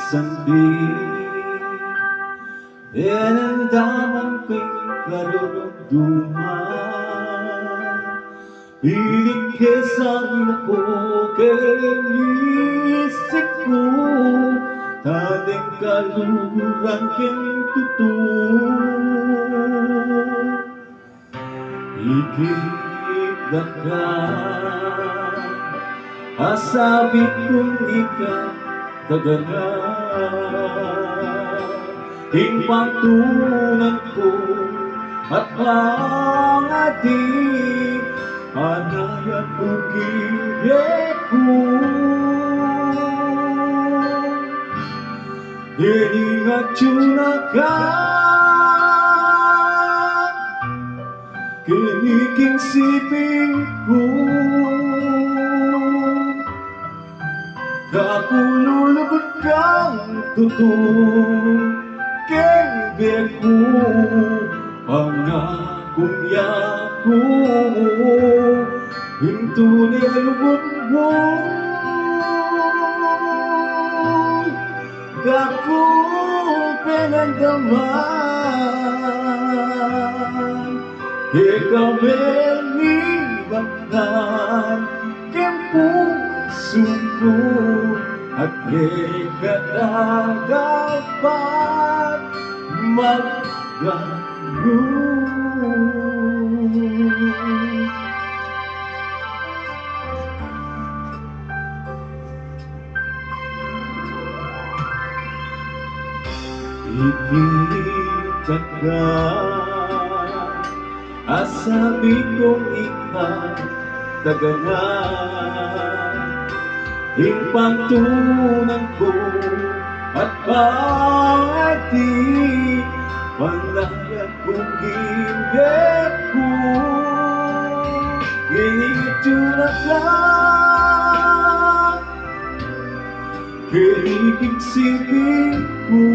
sandi Dinamdaman ko'y karunduman Piling kesangin ako kay isip ko Tadeng kaluran keng tutup Ikigdakan Asabi kong ikaw tagalan Hingpangtunan ko at pangadi Anayat ugiyek ko Iningat yunakan Kiniking siping ko Kakululubot kang tutong Keng beku Pangakong yako Hinto nilubot mo Kakong pinagdaman Ikaw menibaktan Kempung sungguh at ikaw dapat magbago Ikitakan asabi kong ikaw tagalan Hingpangtunan ko at pangati Panayat kong gingit ko Ingat yunakan Kirikig sipin ko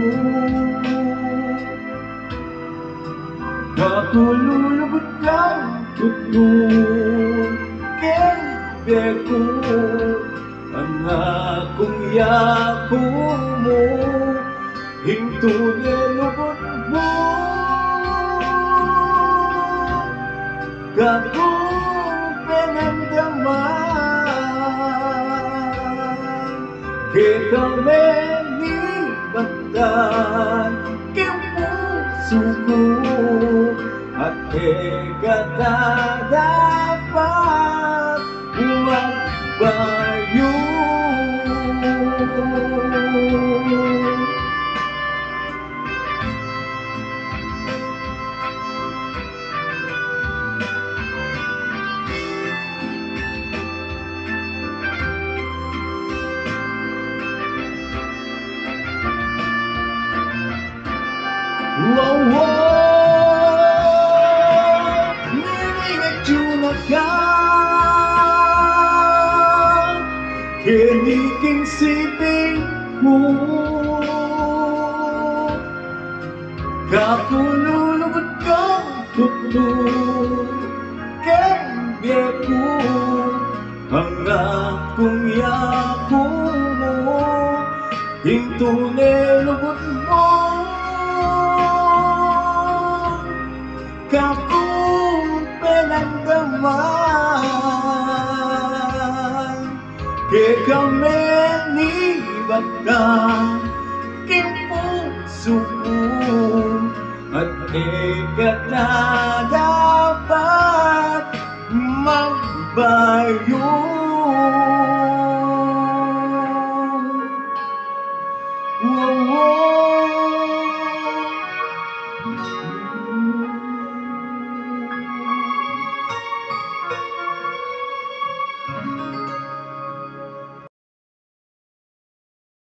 Kakululubot lang tutong Keng ko ang akong yako mo Hinto nilubot mo Kakong pinagdaman Ikaw menibaktan Keng puso ko At ikaw dapat magbayo Wow, wow, niningat yunakan Kiniking siping ko Kakululubot kang tutong Keng ko ang akong yako mo Hinto nilubot mo Kakong pinagdaman Ikaw menibaktan Keng puso ko At ikaw